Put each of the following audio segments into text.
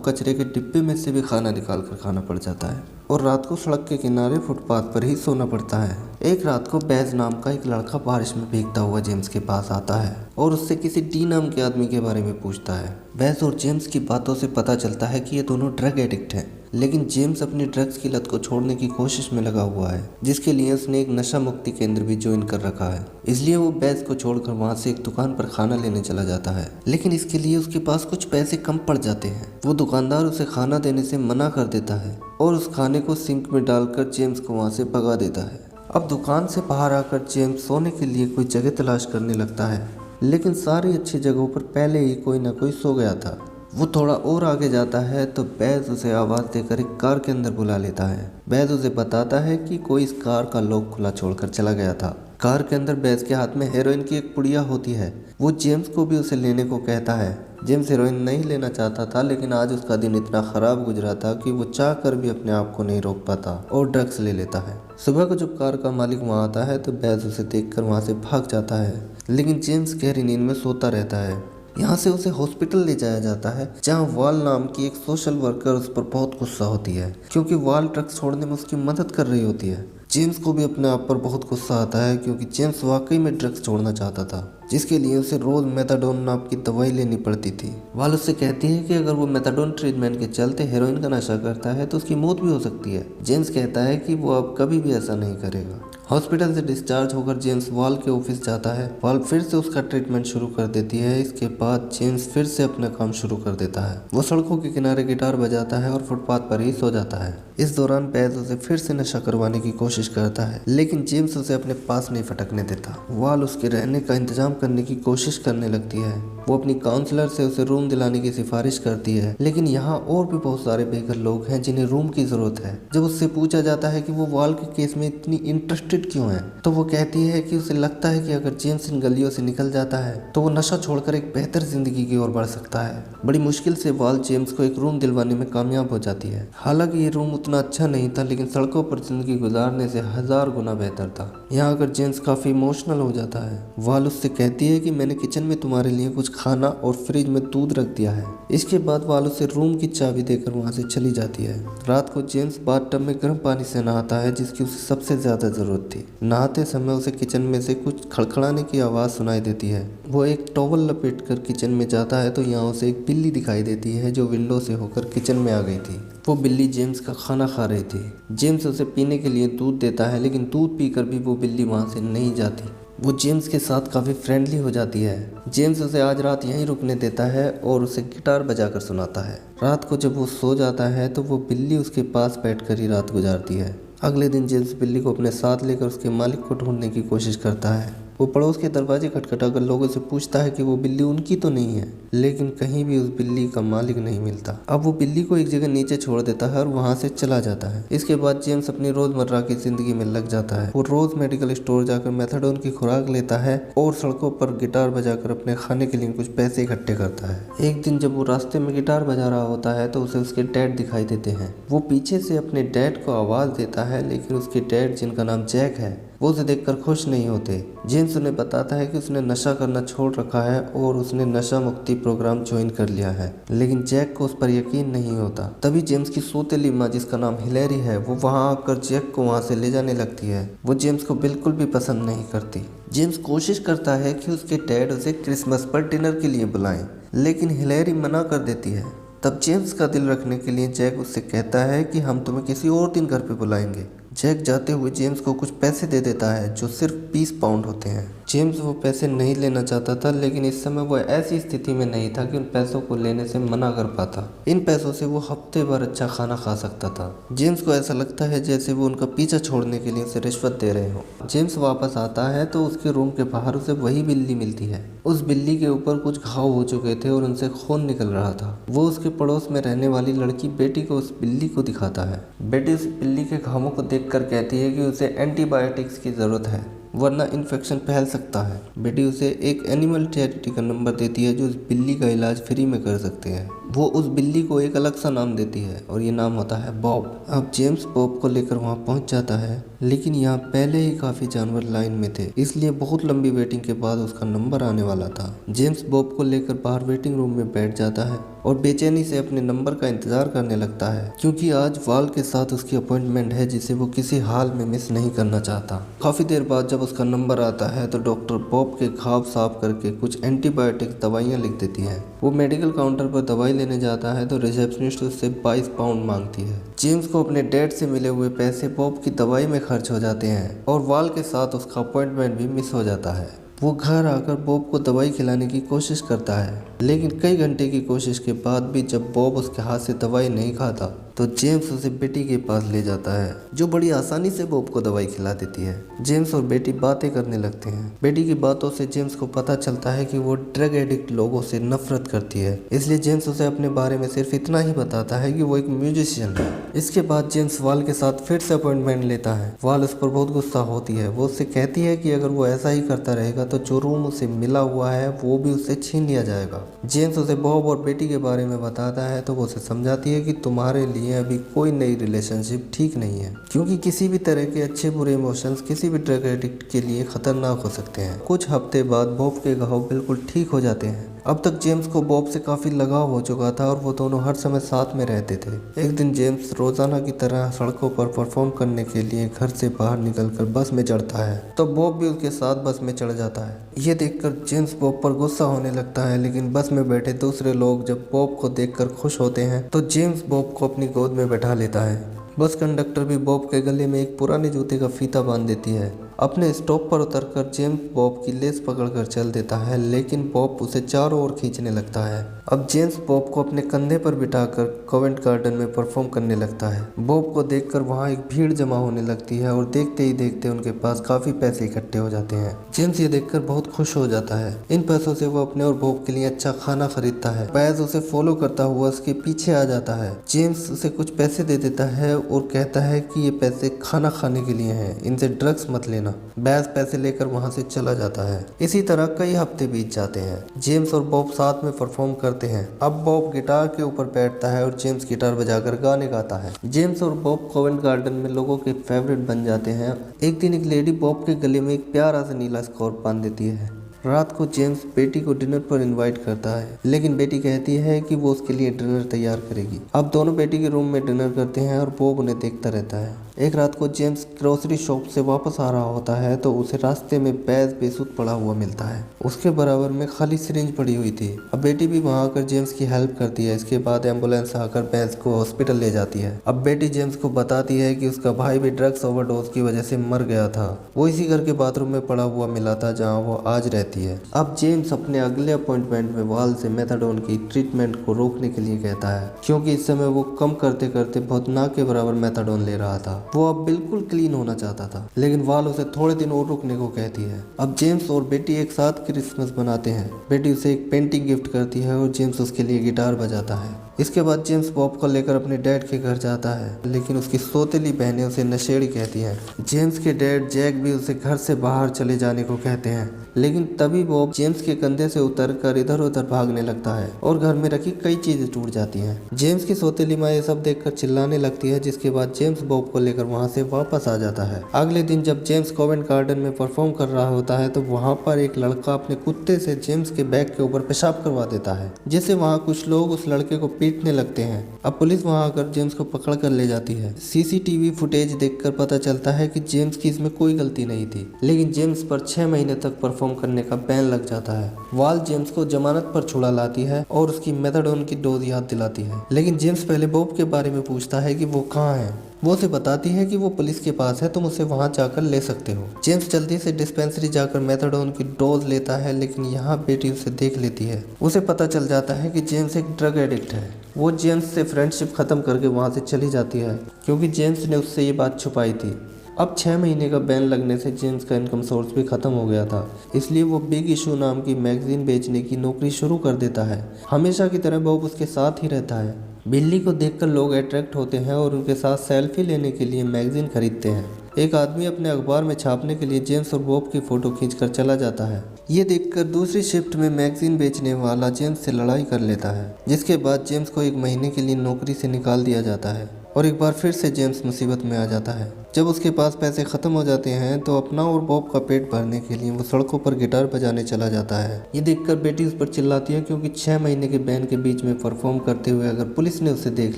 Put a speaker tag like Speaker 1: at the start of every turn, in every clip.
Speaker 1: कचरे के डिब्बे में से भी खाना निकाल कर खाना पड़ जाता है और रात को सड़क के किनारे फुटपाथ पर ही सोना पड़ता है। एक रात को बैज नाम का एक लड़का बारिश में भीगता हुआ जेम्स के पास आता है और उससे किसी डी नाम के आदमी के बारे में पूछता है। बैज और जेम्स की बातों से पता चलता है कि ये दोनों ड्रग एडिक्ट हैं, लेकिन जेम्स अपनी ड्रग्स की लत को छोड़ने की कोशिश में लगा हुआ है, जिसके लिए उसने एक नशा मुक्ति केंद्र भी ज्वाइन कर रखा है। इसलिए वो बैज को छोड़कर वहाँ से एक दुकान पर खाना लेने चला जाता है, लेकिन इसके लिए उसके पास कुछ पैसे कम पड़ जाते हैं। वो दुकानदार उसे खाना देने से मना कर देता है और उस खाने को सिंक में डालकर जेम्स को वहाँ से भगा देता है। अब दुकान से बाहर आकर जेम्स सोने के लिए कोई जगह तलाश करने लगता है, लेकिन सारी अच्छी जगहों पर पहले ही कोई ना कोई सो गया था। वो थोड़ा और आगे जाता है तो बैज उसे आवाज़ देकर एक कार के अंदर बुला लेता है। बैज उसे बताता है कि कोई इस कार का लॉक खुला छोड़कर चला गया था। कार के अंदर बैज के हाथ में हेरोइन की एक पुड़िया होती है। वो जेम्स को भी उसे लेने को कहता है। जेम्स हेरोइन नहीं लेना चाहता था, लेकिन आज उसका दिन इतना ख़राब गुजरा था कि वो चाह कर भी अपने आप को नहीं रोक पाता और ड्रग्स ले लेता है। सुबह को जब कार का मालिक वहाँ आता है तो बैज उसे देखकर वहाँ से भाग जाता है, लेकिन जेम्स गहरी नींद में सोता रहता है। यहाँ से उसे हॉस्पिटल ले जाया जाता है, जहाँ वाल नाम की एक सोशल वर्कर उस पर बहुत गुस्सा होती है, क्योंकि वाल ड्रग्स छोड़ने में उसकी मदद कर रही होती है। जेम्स को भी अपने आप पर बहुत गुस्सा आता है, क्योंकि जेम्स वाकई में ड्रग्स छोड़ना चाहता था, जिसके लिए उसे रोज मेथाडोन नाम की दवाई लेनी पड़ती थी। वाल उससे कहती है कि अगर वो मेथाडोन ट्रीटमेंट के चलते हेरोइन का नशा करता है तो उसकी मौत भी हो सकती है। जेम्स कहता है कि वो अब कभी भी ऐसा नहीं करेगा। हॉस्पिटल से डिस्चार्ज होकर जेम्स वाल के ऑफिस जाता है। वाल फिर से उसका ट्रीटमेंट शुरू कर देती है। इसके बाद जेम्स फिर से अपना काम शुरू कर देता है। वो सड़कों के किनारे गिटार बजाता है और फुटपाथ पर ही सो जाता है। इस दौरान बैज उसे फिर से नशा करवाने की कोशिश करता है, लेकिन जेम्स उसे अपने पास नहीं फटकने देता। वाल उसके रहने का इंतजाम करने की कोशिश करने लगती है। वो अपनी काउंसलर से उसे रूम दिलाने की सिफारिश करती है, लेकिन यहाँ और भी बहुत सारे बेघर लोग हैं जिन्हें रूम की जरूरत है। जब उससे पूछा जाता है कि वो वाल के केस में इतनी इंटरेस्टेड क्यों है, तो वो कहती है कि उसे लगता है कि अगर जेम्स इन गलियों से निकल जाता है तो वो नशा छोड़कर एक बेहतर जिंदगी की ओर बढ़ सकता है। बड़ी मुश्किल से वाल जेम्स को एक रूम दिलवाने में कामयाब हो जाती है। हालांकि ये रूम उतना अच्छा नहीं था, लेकिन सड़कों पर जिंदगी गुजारने से 1000 गुना बेहतर था। यहाँ आकर जेम्स काफी इमोशनल हो जाता है। वाल उससे कहती है कि मैंने किचन में तुम्हारे लिए कुछ खाना और फ्रिज में दूध रख दिया है। इसके बाद वाल उसे रूम की चाबी देकर वहाँ से चली जाती है। रात को जेम्स बाथटब में गर्म पानी से नहाता है, जिसकी उसे सबसे ज्यादा जरूरत थी। नहाते समय उसे किचन में से कुछ खड़खड़ाने की आवाज़ सुनाई देती है। वो एक टॉवल लपेटकर किचन में जाता है तो यहाँ उसे एक बिल्ली दिखाई देती है जो विंडो से होकर किचन में आ गई थी। वो बिल्ली जेम्स का खाना खा रही थी। जेम्स उसे पीने के लिए दूध देता है, लेकिन दूध पीकर भी वो बिल्ली वहाँ से नहीं जाती। वो जेम्स के साथ काफ़ी फ्रेंडली हो जाती है। जेम्स उसे आज रात यहीं रुकने देता है और उसे गिटार बजाकर सुनाता है। रात को जब वो सो जाता है तो वो बिल्ली उसके पास बैठकर ही रात गुजारती है। अगले दिन जेम्स बिल्ली को अपने साथ लेकर उसके मालिक को ढूंढने की कोशिश करता है। वो पड़ोस के दरवाजे खटखटाकर लोगों से पूछता है कि वो बिल्ली उनकी तो नहीं है, लेकिन कहीं भी उस बिल्ली का मालिक नहीं मिलता। अब वो बिल्ली को एक जगह नीचे छोड़ देता है और वहाँ से चला जाता है। इसके बाद जेम्स अपनी रोजमर्रा की जिंदगी में लग जाता है। वो रोज मेडिकल स्टोर जाकर मेथाडोन की खुराक लेता है और सड़कों पर गिटार बजाकर अपने खाने के लिए कुछ पैसे इकट्ठे करता है। एक दिन जब वो रास्ते में गिटार बजा रहा होता है तो उसे उसके डैड दिखाई देते हैं। वो पीछे से अपने डैड को आवाज देता है, लेकिन उसके डैड, जिनका नाम जैक है, वो उसे देखकर खुश नहीं होते। जेम्स उन्हें बताता है कि उसने नशा करना छोड़ रखा है और उसने नशा मुक्ति प्रोग्राम ज्वाइन कर लिया है, लेकिन जैक को उस पर यकीन नहीं होता। तभी जेम्स की सौतेली माँ, जिसका नाम हिलेरी है, वो वहाँ आकर जैक को वहाँ से ले जाने लगती है। वो जेम्स को बिल्कुल भी पसंद नहीं करती। जेम्स कोशिश करता है कि उसके डैड उसे क्रिसमस पर डिनर के लिए बुलाएं, लेकिन हिलेरी मना कर देती है। तब जेम्स का दिल रखने के लिए जैक उससे कहता है कि हम तुम्हें किसी और दिन घर पे बुलाएंगे। जैक जाते हुए जेम्स को कुछ पैसे दे देता है जो सिर्फ 20 पाउंड होते हैं। जेम्स वो पैसे नहीं लेना चाहता था, लेकिन इस समय वो ऐसी स्थिति में नहीं था कि उन पैसों को लेने से मना कर पाता। इन पैसों से वो हफ्ते भर अच्छा खाना खा सकता था। जेम्स को ऐसा लगता है जैसे वो उनका पीछा छोड़ने के लिए उसे रिश्वत दे रहे हो। जेम्स वापस आता है तो उसके रूम के बाहर उसे वही बिल्ली मिलती है। उस बिल्ली के ऊपर कुछ घाव हो चुके थे और उनसे खून निकल रहा था। वो उसके पड़ोस में रहने वाली लड़की बेटी को उस बिल्ली को दिखाता है। बेटी उस बिल्ली के घावों को देखकर कहती है कि उसे एंटीबायोटिक्स की जरूरत है, वरना इन्फेक्शन फैल सकता है। बेटी उसे एक एनिमल चैरिटी का नंबर देती है जो उस बिल्ली का इलाज फ्री में कर सकते हैं। वो उस बिल्ली को एक अलग सा नाम देती है और ये नाम होता है बॉब। अब जेम्स बॉब को लेकर वहाँ पहुँच जाता है। लेकिन यहाँ पहले ही काफी जानवर लाइन में थे, इसलिए बहुत लंबी वेटिंग के बाद उसका नंबर आने वाला था। जेम्स बॉब को लेकर बाहर वेटिंग रूम में बैठ जाता है और बेचैनी से अपने नंबर का इंतजार करने लगता है, क्योंकि आज वाल के साथ उसकी अपॉइंटमेंट है जिसे वो किसी हाल में मिस नहीं करना चाहता। काफी देर बाद जब उसका नंबर आता है तो डॉक्टर बॉब के घाव साफ करके कुछ एंटीबायोटिक दवाइयाँ लिख देती है। वो मेडिकल काउंटर पर दवाई लेने जाता है तो रिसेप्शनिस्ट उससे 22 पाउंड मांगती है। जेम्स को अपने डैड से मिले हुए पैसे बॉब की दवाई में खर्च हो जाते हैं और वाल के साथ उसका अपॉइंटमेंट भी मिस हो जाता है। वो घर आकर बॉब को दवाई खिलाने की कोशिश करता है, लेकिन कई घंटे की कोशिश के बाद भी जब बॉब उसके हाथ से दवाई नहीं खाता तो जेम्स उसे बेटी के पास ले जाता है, जो बड़ी आसानी से बॉब को दवाई खिला देती है। जेम्स और बेटी बातें करने लगते हैं। बेटी की बातों से जेम्स को पता चलता है कि वो ड्रग एडिक्ट लोगों से नफरत करती है, इसलिए जेम्स उसे अपने बारे में सिर्फ इतना ही बताता है कि वो एक म्यूजिशियन है। इसके बाद जेम्स वाल के साथ फिर से अपॉइंटमेंट लेता है। वाल उस पर बहुत गुस्सा होती है। वो उससे कहती है कि अगर वो ऐसा ही करता रहेगा तो जो रूम उसे मिला हुआ है वो भी उससे छीन लिया जाएगा। जेम्स उसे बॉब और बेटी के बारे में बताता है तो वो उसे समझाती है कि तुम्हारे लिए अभी कोई नई रिलेशनशिप ठीक नहीं है, क्योंकि किसी भी तरह के अच्छे बुरे इमोशंस किसी भी ड्रग एडिक्ट के लिए खतरनाक हो सकते हैं। कुछ हफ्ते बाद बॉब के घाव बिल्कुल ठीक हो जाते हैं। अब तक जेम्स को बॉब से काफी लगाव हो चुका था और वो दोनों हर समय साथ में रहते थे। एक दिन जेम्स रोजाना की तरह सड़कों पर परफॉर्म करने के लिए घर से बाहर निकलकर बस में चढ़ता है तो बॉब भी उसके साथ बस में चढ़ जाता है। ये देखकर जेम्स बॉब पर गुस्सा होने लगता है, लेकिन बस में बैठे दूसरे लोग जब बॉब को देखकर खुश होते हैं तो जेम्स बॉब को अपनी गोद में बैठा लेता है। बस कंडक्टर भी बॉब के गले में एक पुराने जूते का फीता बांध देती है। अपने स्टॉप पर उतरकर जेम्स बॉब की लेस पकड़कर चल देता है, लेकिन बॉब उसे चारों ओर खींचने लगता है। अब जेम्स बॉब को अपने कंधे पर बिठाकर कवेंट गार्डन में परफॉर्म करने लगता है। बॉब को देखकर वहाँ एक भीड़ जमा होने लगती है और देखते ही देखते उनके पास काफी पैसे इकट्ठे हो जाते हैं। जेम्स ये देखकर बहुत खुश हो जाता है। इन पैसों से वो अपने और बॉब के लिए अच्छा खाना खरीदता है। बैज उसे फॉलो करता हुआ उसके पीछे आ जाता है। जेम्स उसे कुछ पैसे दे देता है और कहता है कि ये पैसे खाना खाने के लिए हैं, इनसे ड्रग्स मत लेना। बैज पैसे लेकर वहां से चला जाता है। इसी तरह कई हफ्ते बीत जाते हैं। जेम्स और बॉब साथ में परफॉर्म करते हैं। अब बॉब गिटार के ऊपर बैठता है और जेम्स गिटार बजाकर गाने गाता है। जेम्स और बॉब कवेंट गार्डन में लोगों के फेवरेट बन जाते हैं। एक दिन एक लेडी बॉब के गले में एक प्यारा सा नीला स्कार्फ बांध देती है। रात को जेम्स बेटी को डिनर पर इनवाइट करता है, लेकिन बेटी कहती है कि वो उसके लिए डिनर तैयार करेगी। अब दोनों बेटी के रूम में डिनर करते हैं और बॉब उन्हें देखता रहता है। एक रात को जेम्स ग्रोसरी शॉप से वापस आ रहा होता है तो उसे रास्ते में बैज बेसुध पड़ा हुआ मिलता है। उसके बराबर में खाली सिरिंज पड़ी हुई थी। अब बेटी भी वहां आकर जेम्स की हेल्प करती है। इसके बाद एम्बुलेंस आकर बैज को हॉस्पिटल ले जाती है। अब बेटी जेम्स को बताती है कि उसका भाई भी ड्रग्स ओवरडोज की वजह से मर गया था। वो इसी घर के बाथरूम में पड़ा हुआ मिला था जहाँ वो आज रहती है। अब जेम्स अपने अगले अपॉइंटमेंट में वाल से मेथाडोन की ट्रीटमेंट को रोकने के लिए कहता है, क्योंकि इस समय वो कम करते करते बहुत ना के बराबर मेथाडोन ले रहा था। वो अब बिल्कुल क्लीन होना चाहता था, लेकिन वाल उसे थोड़े दिन और रुकने को कहती है। अब जेम्स और बेटी एक साथ क्रिसमस मनाते हैं। बेटी उसे एक पेंटिंग गिफ्ट करती है और जेम्स उसके लिए गिटार बजाता है। इसके बाद जेम्स बॉब को लेकर अपने डैड के घर जाता है, लेकिन उसकी सौतेली बहनें उसे नशेड़ी कहती हैं। जेम्स के डैड जैक भी उसे घर से बाहर चले जाने को कहते हैं, लेकिन तभी बॉब जेम्स के कंधे से उतरकर इधर उधर भागने लगता है और घर में रखी कई चीजें टूट जाती हैं। जेम्स की सौतेली माँ ये सब देखकर चिल्लाने लगती है, जिसके बाद जेम्स बॉब को लेकर वहाँ से वापस आ जाता है। अगले दिन जब जेम्स कवेंट गार्डन में परफॉर्म कर रहा होता है तो वहाँ पर एक लड़का अपने कुत्ते से जेम्स के बैग के ऊपर पेशाब करवा देता है, जिससे वहाँ कुछ लोग उस लड़के को पीटने लगते हैं। अब पुलिस वहाँ आकर जेम्स को पकड़ कर ले जाती है। सीसीटीवी फुटेज देखकर पता चलता है कि जेम्स की इसमें कोई गलती नहीं थी, लेकिन जेम्स पर 6 महीने तक परफॉर्म करने का बैन लग जाता है। वाल जेम्स को जमानत पर छुड़ा लाती है और उसकी मेथाडोन की डोज याद दिलाती है, लेकिन जेम्स पहले बॉब के बारे में पूछता है कि वो कहाँ है। वो उसे बताती है कि वो पुलिस के पास है, तुम उसे वहां जाकर ले सकते हो। जेम्स जल्दी से डिस्पेंसरी जाकर मेथाडोन की डोज लेता है, लेकिन यहाँ बेटी उसे देख लेती है। उसे पता चल जाता है कि जेम्स एक ड्रग एडिक्ट है। वो जेम्स से फ्रेंडशिप खत्म करके वहां से चली जाती है, क्योंकि जेम्स ने उससे ये बात छुपाई थी। अब 6 महीने का बैन लगने से जेम्स का इनकम सोर्स भी खत्म हो गया था, इसलिए वो बिग इशू नाम की मैगजीन बेचने की नौकरी शुरू कर देता है। हमेशा की तरह बॉब उसके साथ ही रहता है। बिल्ली को देखकर लोग अट्रैक्ट होते हैं और उनके साथ सेल्फी लेने के लिए मैगजीन खरीदते हैं। एक आदमी अपने अखबार में छापने के लिए जेम्स और बॉब की फोटो खींचकर चला जाता है। ये देखकर दूसरी शिफ्ट में मैगजीन बेचने वाला जेम्स से लड़ाई कर लेता है, जिसके बाद जेम्स को 1 महीने के लिए नौकरी से निकाल दिया जाता है। और एक बार फिर से जेम्स मुसीबत में आ जाता है। जब उसके पास पैसे खत्म हो जाते हैं तो अपना और बॉब का पेट भरने के लिए वो सड़कों पर गिटार बजाने चला जाता है। ये देखकर बेटी उस पर चिल्लाती है क्योंकि 6 महीने के बैन के बीच में परफॉर्म करते हुए अगर पुलिस ने उसे देख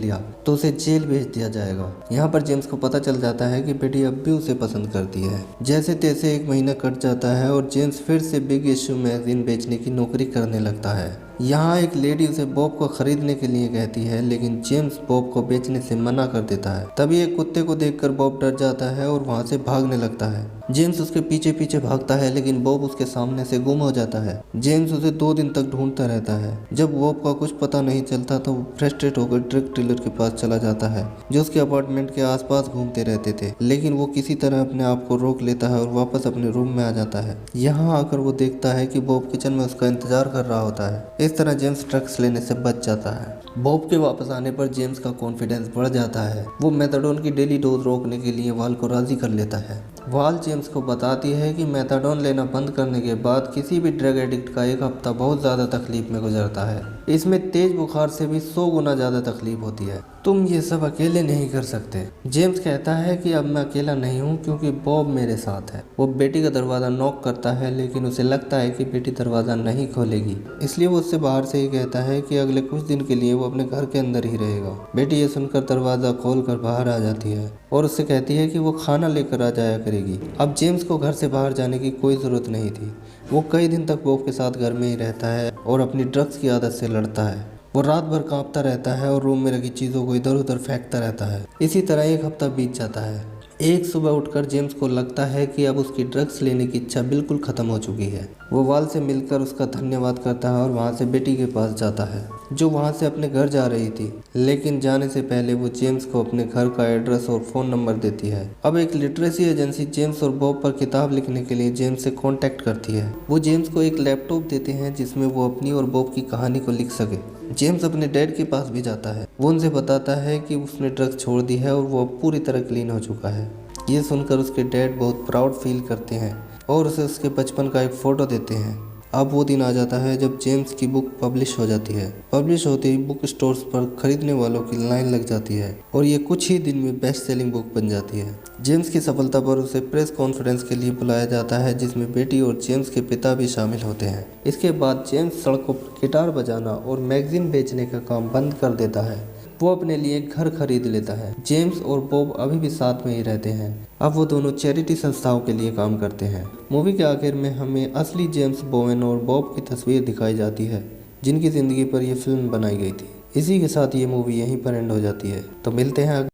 Speaker 1: लिया तो उसे जेल भेज दिया जाएगा। यहाँ पर जेम्स को पता चल जाता है कि बेटी अब भी उसे पसंद करती है। जैसे तैसे 1 महीना कट जाता है और जेम्स फिर से बिग इश्यू मैगजीन बेचने की नौकरी करने लगता है। यहाँ एक लेडी उसे बॉब को खरीदने के लिए कहती है, लेकिन जेम्स बॉब को बेचने से मना कर देता है। तभी एक कुत्ते को देखकर बॉब डर जाता है और वहाँ से भागने लगता है। जेम्स उसके पीछे पीछे भागता है, लेकिन बॉब उसके सामने से गुम हो जाता है। जेम्स उसे 2 दिन तक ढूंढता रहता है। जब बॉब का कुछ पता नहीं चलता तो वो फ्रस्ट्रेट होकर ड्रग डीलर के पास चला जाता है, जो उसके अपार्टमेंट के आसपास घूमते रहते थे। लेकिन वो किसी तरह अपने आप को रोक लेता है और वापस अपने रूम में आ जाता है। यहाँ आकर वो देखता है कि बॉब किचन में उसका इंतजार कर रहा होता है। इस तरह जेम्स ड्रग्स लेने से बच जाता है। बॉब के वापस आने पर जेम्स का कॉन्फिडेंस बढ़ जाता है। वो मेथाडोन की डेली डोज रोकने के लिए वाल को राजी कर लेता है। वाल जेम्स को बताती है कि मेथाडोन लेना बंद करने के बाद किसी भी ड्रग एडिक्ट का 1 हफ्ता बहुत ज़्यादा तकलीफ में गुजरता है। इसमें तेज बुखार से भी 100 गुना ज़्यादा तकलीफ होती है। तुम ये सब अकेले नहीं कर सकते। जेम्स कहता है कि अब मैं अकेला नहीं हूँ क्योंकि बॉब मेरे साथ है। वो बेटी का दरवाज़ा नॉक करता है, लेकिन उसे लगता है कि बेटी दरवाज़ा नहीं खोलेगी, इसलिए वो उससे बाहर से ही कहता है कि अगले कुछ दिन के लिए वो अपने घर के अंदर ही रहेगा। बेटी ये सुनकर दरवाज़ा खोलकर बाहर आ जाती है और उससे कहती है कि वो खाना लेकर आ जाया करेगी। अब जेम्स को घर से बाहर जाने की कोई ज़रूरत नहीं थी। वो कई दिन तक बॉब के साथ घर में ही रहता है और अपनी ड्रग्स की आदत से लड़ता है। वो रात भर कांपता रहता है और रूम में रखी चीज़ों को इधर उधर फेंकता रहता है। इसी तरह 1 हफ्ता बीत जाता है। एक सुबह उठकर जेम्स को लगता है कि अब उसकी ड्रग्स लेने की इच्छा बिल्कुल ख़त्म हो चुकी है। वो वाल से मिलकर उसका धन्यवाद करता है और वहाँ से बेटी के पास जाता है, जो वहाँ से अपने घर जा रही थी। लेकिन जाने से पहले वो जेम्स को अपने घर का एड्रेस और फ़ोन नंबर देती है। अब एक लिटरेसी एजेंसी जेम्स और बॉब पर किताब लिखने के लिए जेम्स से कॉन्टैक्ट करती है। वो जेम्स को एक लैपटॉप देते हैं जिसमें वो अपनी और बॉब की कहानी को लिख सके। जेम्स अपने डैड के पास भी जाता है। वो उनसे बताता है कि उसने ड्रग्स छोड़ दी है और वो अब पूरी तरह क्लीन हो चुका है। ये सुनकर उसके डैड बहुत प्राउड फील करते हैं और उसे उसके बचपन का एक फ़ोटो देते हैं। अब वो दिन आ जाता है जब जेम्स की बुक पब्लिश हो जाती है। पब्लिश होते ही बुक स्टोर्स पर खरीदने वालों की लाइन लग जाती है और ये कुछ ही दिन में बेस्ट सेलिंग बुक बन जाती है। जेम्स की सफलता पर उसे प्रेस कॉन्फ्रेंस के लिए बुलाया जाता है, जिसमें बेटी और जेम्स के पिता भी शामिल होते हैं। इसके बाद जेम्स सड़कों पर गिटार बजाना और मैगजीन बेचने का काम बंद कर देता है। वो अपने लिए घर खरीद लेता है। जेम्स और बॉब अभी भी साथ में ही रहते हैं। अब वो दोनों चैरिटी संस्थाओं के लिए काम करते हैं। मूवी के आखिर में हमें असली जेम्स बोवेन और बॉब की तस्वीर दिखाई जाती है, जिनकी ज़िंदगी पर यह फिल्म बनाई गई थी। इसी के साथ ये मूवी यहीं पर एंड हो जाती है। तो मिलते हैं